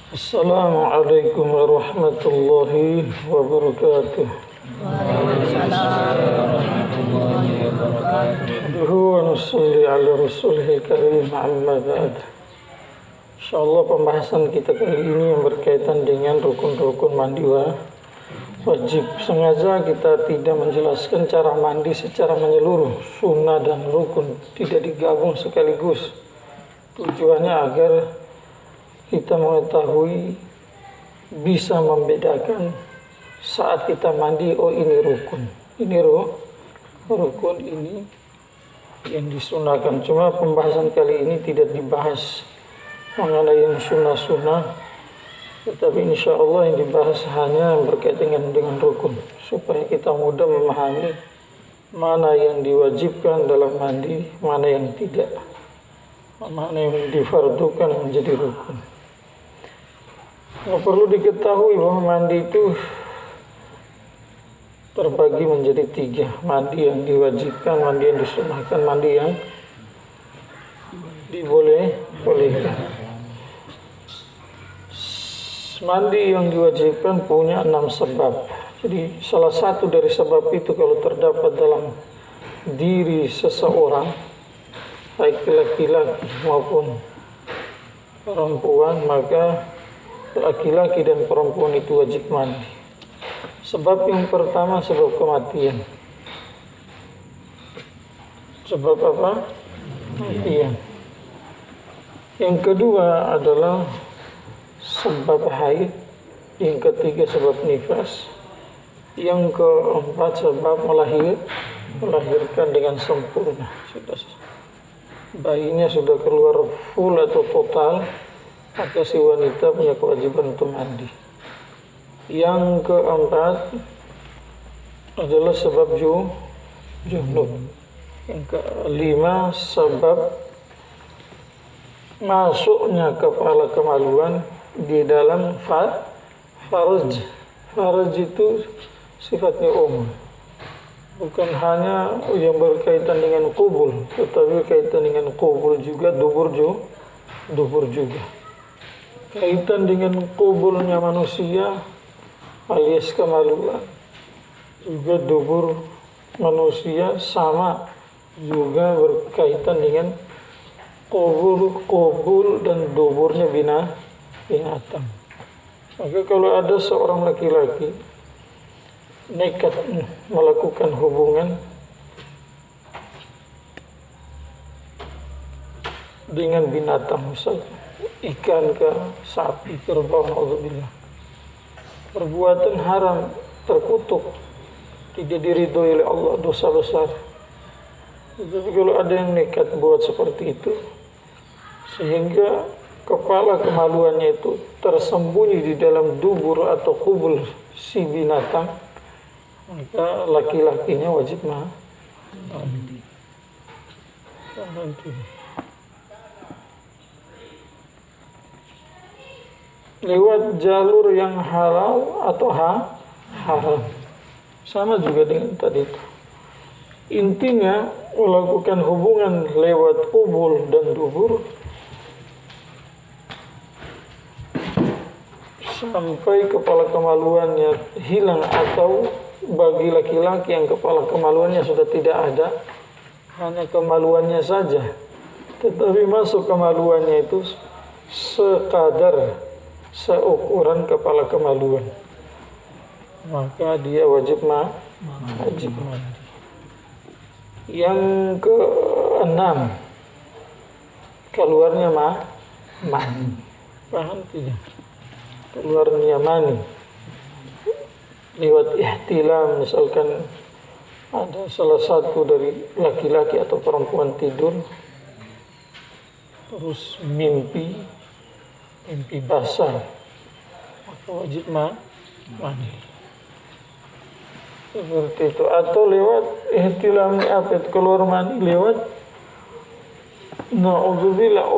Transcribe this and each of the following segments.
Assalamualaikum warahmatullahi wabarakatuh. Waalaikumsalam warahmatullahi wabarakatuh. Wa nusalli ala rasulil karim amma ba'd. Insyaallah pembahasan kita kali ini yang berkaitan dengan rukun-rukun mandi wajib. Sengaja kita tidak menjelaskan cara mandi secara menyeluruh, sunnah dan rukun tidak digabung sekaligus. Tujuannya agar kita mengetahui, bisa membedakan saat kita mandi, oh ini rukun, ini rukun, ini yang disunahkan. Cuma pembahasan kali ini tidak dibahas mengenai yang sunnah-sunnah, tetapi insya Allah yang dibahas hanya yang berkaitan dengan rukun, supaya kita mudah memahami mana yang diwajibkan dalam mandi, mana yang tidak, mana yang difardukan menjadi rukun. Perlu diketahui bahwa mandi itu terbagi menjadi tiga: mandi yang diwajibkan, mandi yang disunahkan, mandi yang dibolehkan. Mandi yang diwajibkan punya 6 sebab. Jadi salah satu dari sebab itu kalau terdapat dalam diri seseorang, baik laki-laki maupun perempuan, maka laki-laki dan perempuan itu wajib mandi. Sebab yang pertama sebab kematian. Sebab apa? Kematian. Yang kedua adalah sebab haid. Yang ketiga sebab nifas. Yang keempat sebab melahirkan dengan sempurna. Bayinya sudah keluar full atau total, maka si wanita punya kewajiban untuk mandi. Yang keempat adalah sebab junub. Yang kelima sebab masuknya kepala kemaluan di dalam farj. Farj itu sifatnya umum, bukan hanya yang berkaitan dengan kubul, tetapi berkaitan dengan kubul juga, dubur juga. Kaitan dengan kubulnya manusia alias kemaluan, juga dubur manusia sama juga berkaitan dengan kubul dan duburnya binatang. Maka kalau ada seorang laki-laki nekat melakukan hubungan dengan binatang, misalnya ikan ke sapi, kerbau, naudzubillah, perbuatan haram, terkutuk, tidak diridhoi oleh Allah, dosa besar. Tapi kalau ada yang nekat buat seperti itu, sehingga kepala kemaluannya itu tersembunyi di dalam dubur atau kubul si binatang, maka laki-lakinya wajib mandi. Lewat jalur yang halal atau haram, sama juga dengan tadi itu. Intinya melakukan hubungan lewat kubul dan dubur sampai kepala kemaluannya hilang, atau bagi laki-laki yang kepala kemaluannya sudah tidak ada, hanya kemaluannya saja, tetapi masuk kemaluannya itu sekadar seukuran kepala kemaluan, maka dia wajib mandi. Yang keenam, keluarnya mani. Paham tidak? Keluarnya mani lewat ihtilam, misalkan ada salah satu dari laki-laki atau perempuan tidur, terus mimpi basah, maka wajib mandi. Seperti itu. Atau lewat ihtilam, keluar mani lewat naudzubillah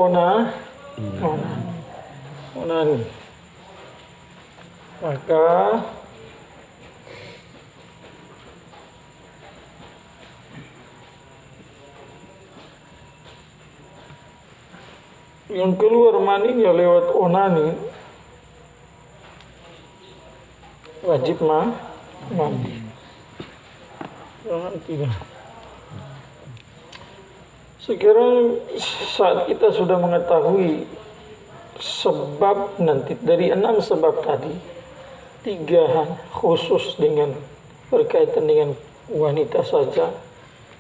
onani, maka yang keluar maninya lewat onani wajib mandi. Jangan tidak. Sekarang saat kita sudah mengetahui sebab nanti dari 6 sebab tadi, 3 khusus dengan berkaitan dengan wanita saja,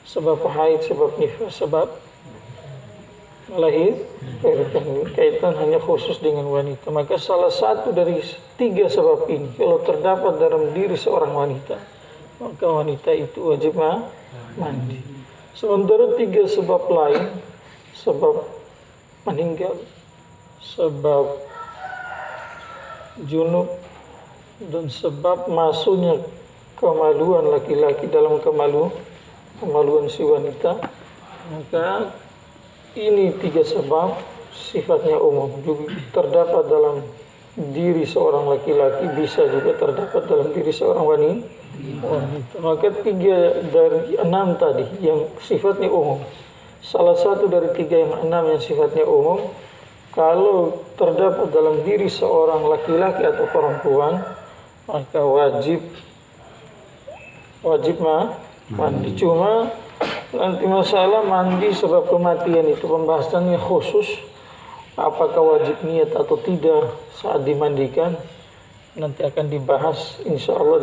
sebab haid, sebab nifas, sebab lahir, berkaitan hanya khusus dengan wanita. Maka salah satu dari 3 sebab ini kalau terdapat dalam diri seorang wanita, maka wanita itu wajib mandi. Sementara 3 sebab lain, sebab meninggal, sebab junub, dan sebab masuknya kemaluan laki-laki dalam kemaluan si wanita, maka ini 3 sebab sifatnya umum, juga terdapat dalam diri seorang laki-laki, bisa juga terdapat dalam diri seorang wanita. Maka 3 dari 6 tadi yang sifatnya umum, salah satu dari 3 yang 6 yang sifatnya umum, kalau terdapat dalam diri seorang laki-laki atau perempuan, maka wajib mandi. Cuma nanti masalah mandi sebab kematian itu pembahasannya khusus, apakah wajib niat atau tidak saat dimandikan, nanti akan dibahas insya Allah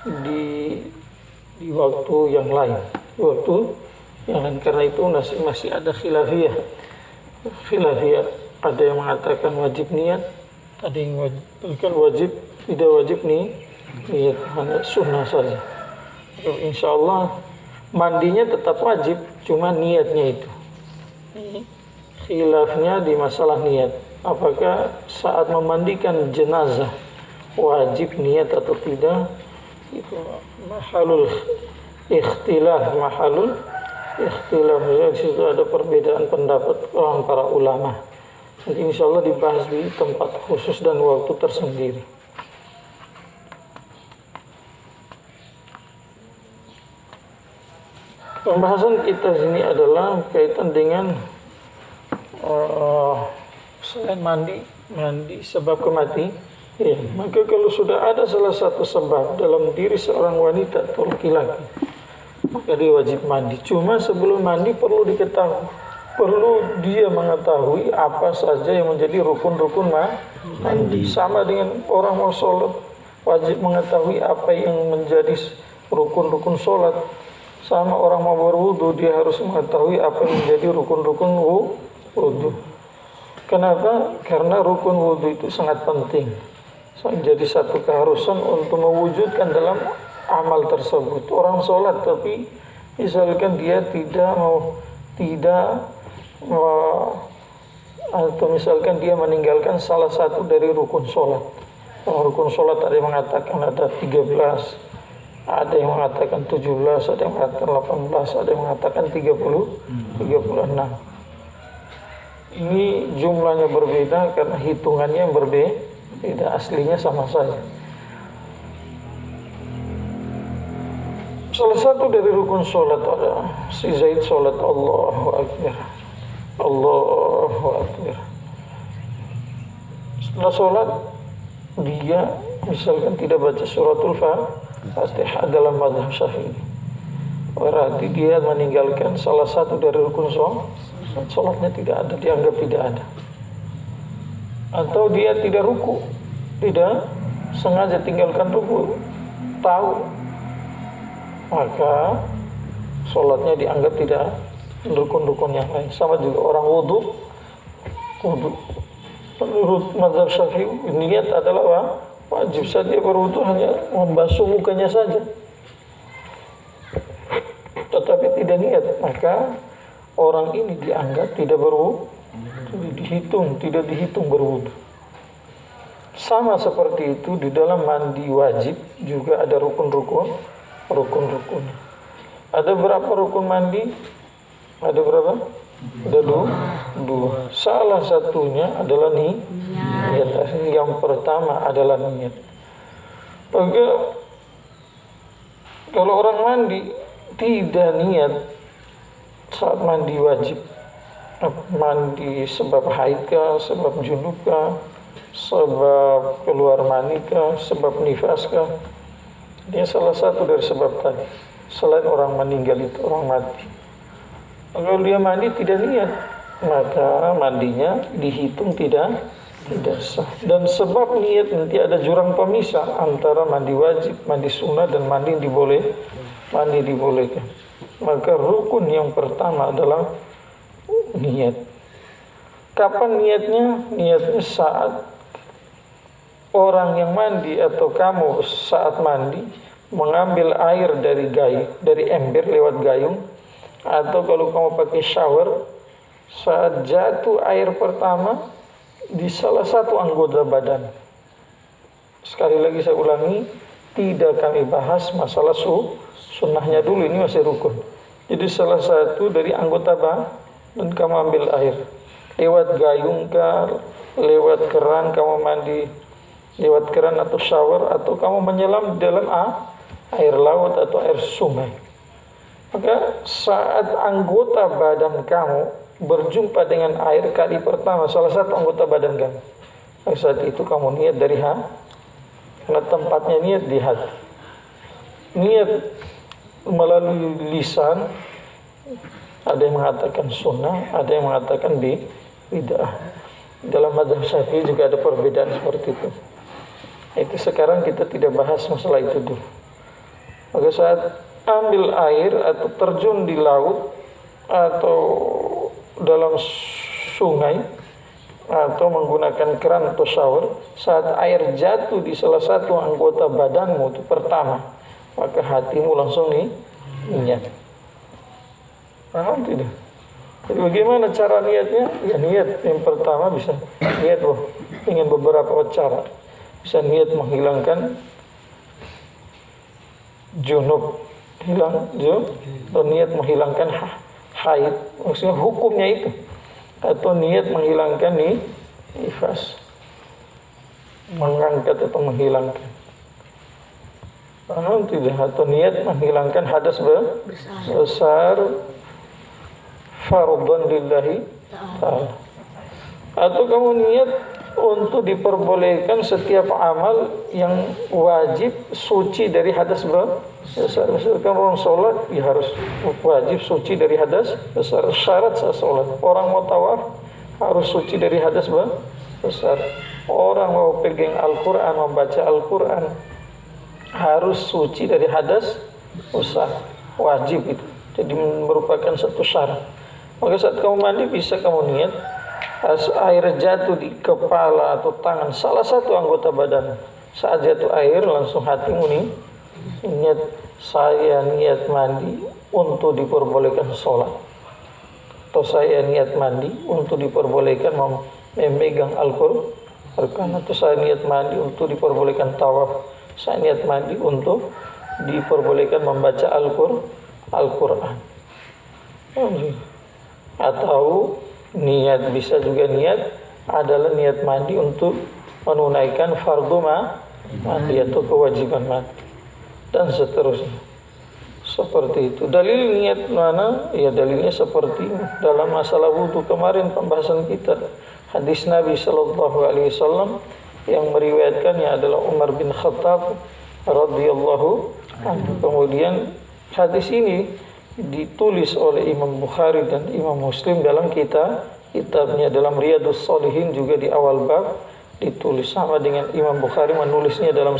di waktu yang lain. Karena itu masih ada khilafiyah. Ada yang mengatakan wajib niat, ada yang wajib tidak wajib niat, hanya sunnah saja. Insya Allah mandinya tetap wajib, cuma niatnya itu khilafnya di masalah niat. Apakah saat memandikan jenazah wajib niat atau tidak, itu mahalul ikhtilaf. Di situ ada perbedaan pendapat orang para ulama. Nanti insya Allah dibahas di tempat khusus dan waktu tersendiri. Pembahasan kita sini adalah kaitan dengan selain mandi sebab kematian. Maka kalau sudah ada salah satu sebab dalam diri seorang wanita atau laki-laki, maka dia wajib mandi. Cuma sebelum mandi perlu dia mengetahui apa saja yang menjadi rukun-rukun mandi. Sama dengan orang mau sholat, wajib mengetahui apa yang menjadi rukun-rukun sholat. Sama orang mau berwudu, dia harus mengetahui apa yang menjadi rukun-rukun wudu. Kenapa? Karena rukun wudu itu sangat penting. Jadi satu keharusan untuk mewujudkan dalam amal tersebut. Orang sholat tapi misalkan dia atau misalkan dia meninggalkan salah satu dari rukun sholat. Rukun sholat ada yang mengatakan ada 13, ada yang mengatakan 17, ada yang mengatakan 18, ada yang mengatakan 36. Ini jumlahnya berbeda karena hitungannya yang berbeda, aslinya sama saja. Salah satu dari rukun sholat ada si Zaid sholat Allahu Akbar. Setelah sholat dia misalkan tidak baca suratul Fatihah dalam mazhab Syafi'i, berarti dia meninggalkan salah satu dari rukun sholatnya tidak ada, dianggap tidak ada. Atau dia tidak ruku, tidak sengaja tinggalkan ruku, tahu, maka sholatnya dianggap tidak rukun-rukun yang lain. Sama juga orang wudu. Menurut mazhab Syafi'i, niat adalah wajib. Saat dia berwudu hanya membasuh mukanya saja, tetapi tidak niat, maka orang ini dianggap tidak berwudu, tidak dihitung berwudu. Sama seperti itu di dalam mandi wajib juga ada rukun-rukun. Ada berapa rukun mandi? Ada berapa? Ada dua. Salah satunya adalah niat. Yang pertama adalah niat. Maka kalau orang mandi tidak niat saat mandi wajib, mandi sebab haid kah, sebab junub kah, sebab keluar mani kah, sebab nifas kah. Dia salah satu dari sebab tadi. Selain orang meninggal itu orang mati. Kalau dia mandi tidak niat, maka mandinya dihitung tidak sah. Dan sebab niat nanti ada jurang pemisah antara mandi wajib, mandi sunnah dan mandi dibolehkan. Maka rukun yang pertama adalah niat. Kapan niatnya? Niatnya saat orang yang mandi atau kamu saat mandi mengambil air dari ember lewat gayung, atau kalau kamu pakai shower saat jatuh air pertama di salah satu anggota badan. Sekali lagi saya ulangi, tidak kami bahas masalah sunnahnya dulu, ini masih rukun. Jadi salah satu dari anggota dan kamu ambil air lewat gayung kah, lewat keran kamu mandi, lewat keran atau shower, atau kamu menyelam di dalam air laut atau air sungai. Maka saat anggota badan kamu berjumpa dengan air kali pertama, salah satu anggota badan kamu, saat itu kamu niat dari karena tempatnya niat di hati. Niat melalui lisan, ada yang mengatakan sunnah, ada yang mengatakan bid'ah. Dalam mazhab Syafi'i juga ada perbedaan seperti itu. Itu sekarang kita tidak bahas masalah itu dulu. Maka saat ambil air atau terjun di laut atau dalam sungai atau menggunakan keran atau shower, saat air jatuh di salah satu anggota badanmu itu pertama, maka hatimu langsung niat. Paham tidak? Jadi bagaimana cara niatnya? Ya niat yang pertama bisa niat dengan beberapa cara. Bisa niat menghilangkan junub, atau niat menghilangkan haid, maksudnya hukumnya itu, atau niat menghilangkan nifas, mengangkat atau menghilangkan. Paham tidak? Atau niat menghilangkan hadas besar fardhan lillahi ta'ala. Atau kamu niat untuk diperbolehkan setiap amal yang wajib suci dari hadas besar. Misalkan orang sholat, ya harus wajib suci dari hadas besar. Syarat sah sholat. Orang mau tawaf harus suci dari hadas besar. Orang mau pegang Al-Quran, membaca Al-Quran harus suci dari hadas besar. Wajib itu. Jadi merupakan satu syarat. Maka saat kamu mandi bisa kamu niat, air jatuh di kepala atau tangan salah satu anggota badan. Saat jatuh air langsung hatimu niat, saya niat mandi untuk diperbolehkan sholat, atau saya niat mandi untuk diperbolehkan memegang Al-Quran, atau saya niat mandi untuk diperbolehkan tawaf, saya niat mandi untuk diperbolehkan membaca Al-Quran. Atau niat, bisa juga niat adalah niat mandi untuk menunaikan fardu mandi atau kewajiban mandi dan seterusnya. Seperti itu. Dalil niat mana? Ya dalilnya seperti dalam masalah wudu kemarin pembahasan kita. Hadis Nabi sallallahu alaihi wasallam yang meriwayatkannya adalah Umar bin Khattab radhiyallahu anhu. Kemudian hadis ini ditulis oleh Imam Bukhari dan Imam Muslim dalam kitabnya. Dalam Riyadhus Shalihin juga di awal bab ditulis, sama dengan Imam Bukhari menulisnya dalam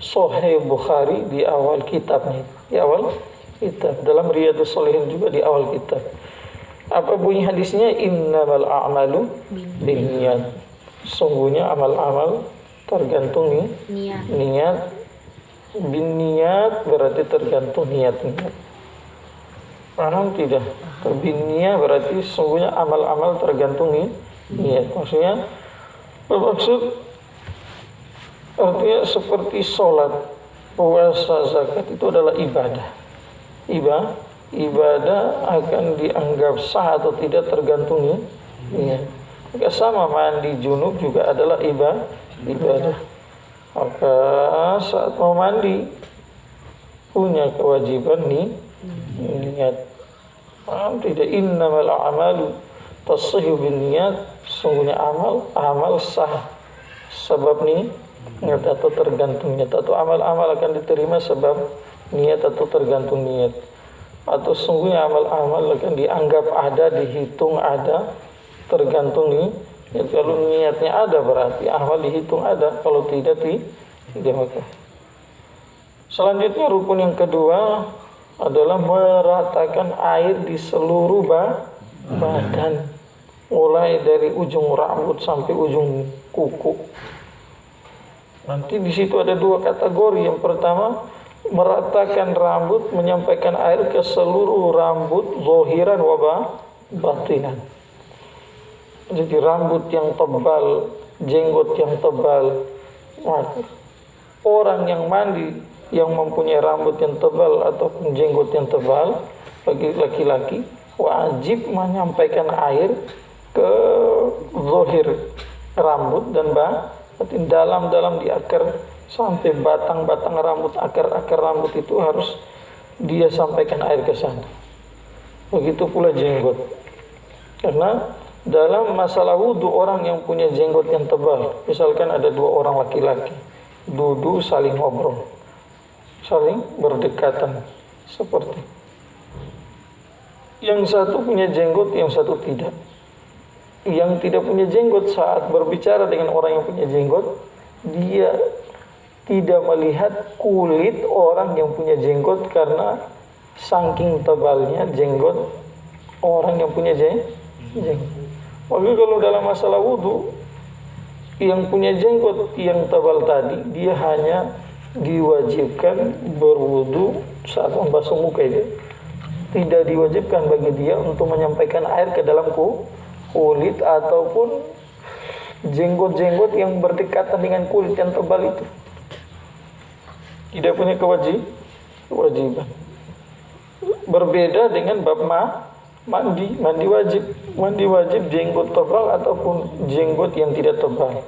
Sahih Bukhari di awal kitabnya. Di awal kitab. Dalam Riyadhus Shalihin juga di awal kitab. Apa bunyi hadisnya? Innamal a'malu binniyat. Sungguhnya amal-amal tergantung niat. Binniyat berarti tergantung niatnya. Paham tidak? Binniyat berarti sungguhnya amal-amal tergantung niat. Maksudnya bermaksud artinya seperti sholat, puasa, zakat itu adalah ibadah. Ibadah akan dianggap sah atau tidak tergantung niat. Maka sama mandi junub juga adalah ibadah. Maka saat mau mandi punya kewajiban niat. Paham tidak? Innamal a'malu tasihhu binniyat. Sungguhnya amal sah sebab niat atau tergantung niat, atau amal-amal akan diterima sebab niat atau tergantung niat, atau sungguhnya amal-amal akan dianggap ada, dihitung ada, tergantung niat. Kalau niatnya ada berarti amal dihitung ada, kalau tidak maka. Selanjutnya rukun yang kedua adalah meratakan air di seluruh badan, mulai dari ujung rambut sampai ujung kuku. Nanti di situ ada dua kategori. Yang pertama, meratakan rambut, menyampaikan air ke seluruh rambut, zahiran wa batinan. Jadi rambut yang tebal, jenggot yang tebal. Orang yang mandi yang mempunyai rambut yang tebal ataupun jenggot yang tebal, bagi laki-laki wajib menyampaikan air ke zahir rambut dan batin, dalam-dalam di akar sampai batang-batang rambut, akar-akar rambut itu harus dia sampaikan air ke sana. Begitu pula jenggot. Karena dalam masalah wudu, orang yang punya jenggot yang tebal, misalkan ada dua orang laki-laki duduk saling ngobrol, saling berdekatan, seperti yang satu punya jenggot, yang satu tidak. Yang tidak punya jenggot saat berbicara dengan orang yang punya jenggot, dia tidak melihat kulit orang yang punya jenggot karena saking tebalnya jenggot orang yang punya jenggot. Maka kalau dalam masalah wudu, yang punya jenggot yang tebal tadi, dia hanya diwajibkan berwudu saat membasuh muka itu. Tidak diwajibkan bagi dia untuk menyampaikan air ke dalam kulit ataupun jenggot-jenggot yang berdekatan dengan kulit yang tebal itu. Tidak punya kewajiban. Berbeda dengan bab mandi wajib jenggot tebal ataupun jenggot yang tidak tebal.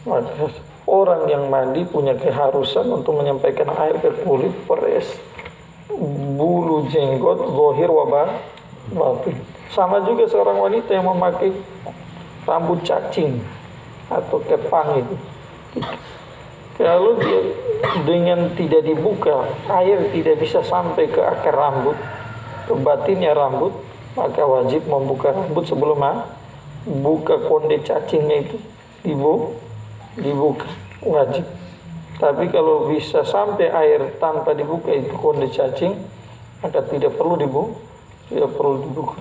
Maka orang yang mandi punya keharusan untuk menyampaikan air ke kulit, peres, bulu jenggot, zahir wa batin. Sama juga seorang wanita yang memakai rambut cacing atau kepang itu. Kalau dia dengan tidak dibuka, air tidak bisa sampai ke akar rambut, ke batinnya rambut, maka wajib membuka rambut sebelum buka konde cacingnya itu dibuka, wajib. Tapi kalau bisa sampai air tanpa dibuka itu konde cacing, maka tidak perlu dibuka.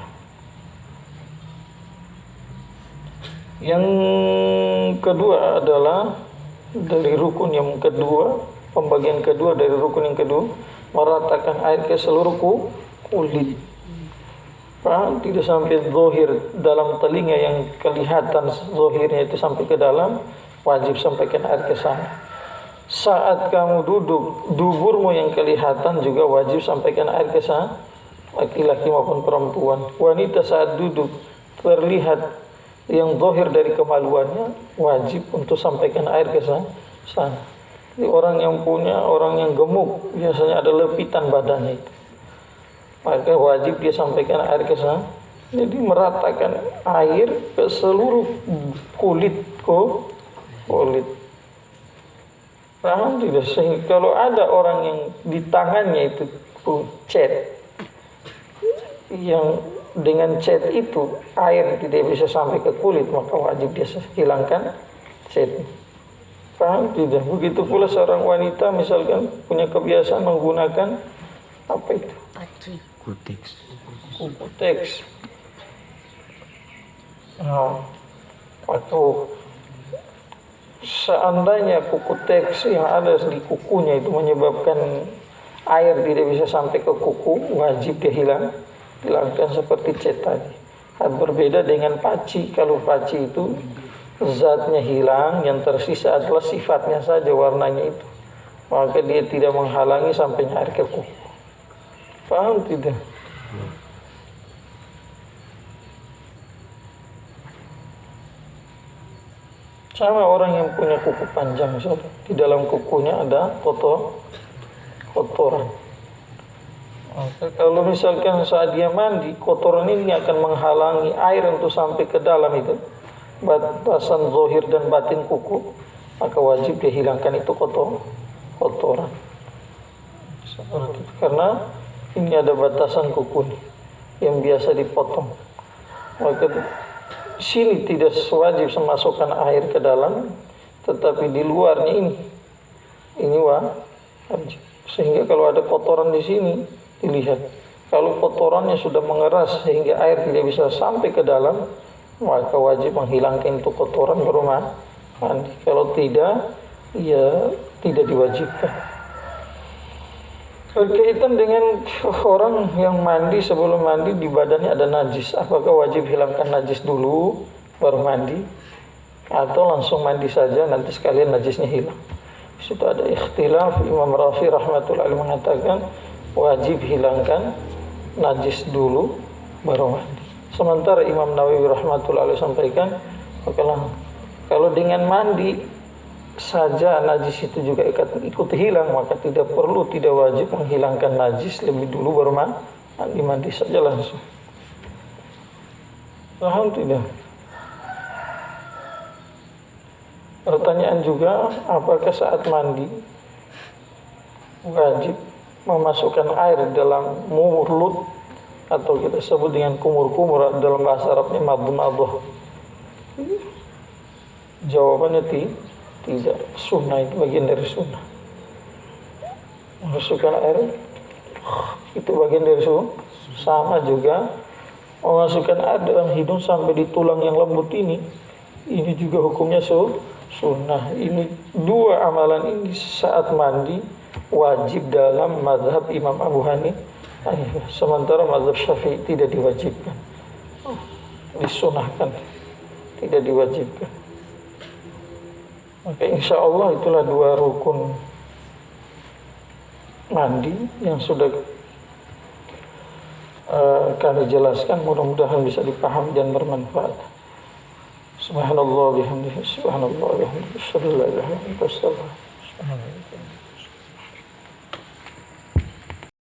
Yang kedua adalah dari rukun yang kedua, pembagian kedua dari rukun yang kedua, meratakan air ke seluruh kulit. Tidak sampai zahir dalam telinga yang kelihatan zahirnya itu sampai ke dalam, wajib sampaikan air ke sana. Saat kamu duduk, duburmu yang kelihatan juga wajib sampaikan air ke sana, laki-laki maupun perempuan. Wanita saat duduk terlihat yang zahir dari kemaluannya, wajib untuk sampaikan air ke sana. Jadi orang yang gemuk biasanya ada lepitan badannya itu, maka wajib dia sampaikan air ke sana. Jadi meratakan air ke seluruh kulit. Paham tidak? Sehingga kalau ada orang yang di tangannya itu cat, yang dengan cat itu air tidak bisa sampai ke kulit, maka wajib dia hilangkan cat. Paham tidak? Begitu pula seorang wanita misalkan punya kebiasaan menggunakan apa itu? Kuteks. Atau seandainya kuku teks yang ada di kukunya itu menyebabkan air tidak bisa sampai ke kuku, wajib dia hilangkan seperti cat tadi. Berbeda dengan paci. Kalau paci itu zatnya hilang, yang tersisa adalah sifatnya saja, warnanya itu, maka dia tidak menghalangi sampainya air ke kuku. Paham tidak? Sama orang yang punya kuku panjang, misalnya di dalam kukunya ada kotoran. Kalau misalkan saat dia mandi, kotoran ini akan menghalangi air untuk sampai ke dalam itu, batasan zahir dan batin kuku, maka wajib dihilangkan itu kotoran. Karena ini ada batasan kuku nih, yang biasa dipotong. Maka sini tidak wajib memasukkan air ke dalam, tetapi di luarnya ini wajib. Sehingga kalau ada kotoran di sini dilihat. Kalau kotorannya sudah mengeras sehingga air tidak bisa sampai ke dalam, maka wajib menghilangkan itu kotoran baru mandi. Kalau tidak, ya tidak diwajibkan. Berkaitan dengan orang yang mandi, sebelum mandi di badannya ada najis, apakah wajib hilangkan najis dulu baru mandi, atau langsung mandi saja nanti sekalian najisnya hilang? Situ ada ikhtilaf. Imam Rafi rahmatullahi alaihi mengatakan wajib hilangkan najis dulu baru mandi. Sementara Imam Nawawi rahmatullahi alaihi sampaikan kalau dengan mandi saja najis itu juga ikut hilang, maka tidak wajib menghilangkan najis lebih dulu baru mandi saja langsung. Paham tidak? Pertanyaan juga, apakah saat mandi wajib memasukkan air dalam mulut atau kita sebut dengan kumur-kumur, dalam bahasa Arabnya madmadah? Jawabannya tidak. Sunnah itu bagian dari sunnah. Memasukkan air itu bagian dari sunnah. Sama juga memasukkan air dalam hidung sampai di tulang yang lembut ini juga hukumnya sunnah. Ini dua amalan ini saat mandi wajib dalam mazhab Imam Abu Hanifah. Sementara mazhab Syafi'i tidak diwajibkan, disunahkan, tidak diwajibkan. Maka insya Allah itulah dua rukun mandi yang sudah kami jelaskan. Mudah-mudahan bisa dipahami dan bermanfaat. Subhanallah bihamdihi, subhanallah bihamdihi, asyhadu an la ilaha illa anta, astaghfiruka wa atubu ilaik.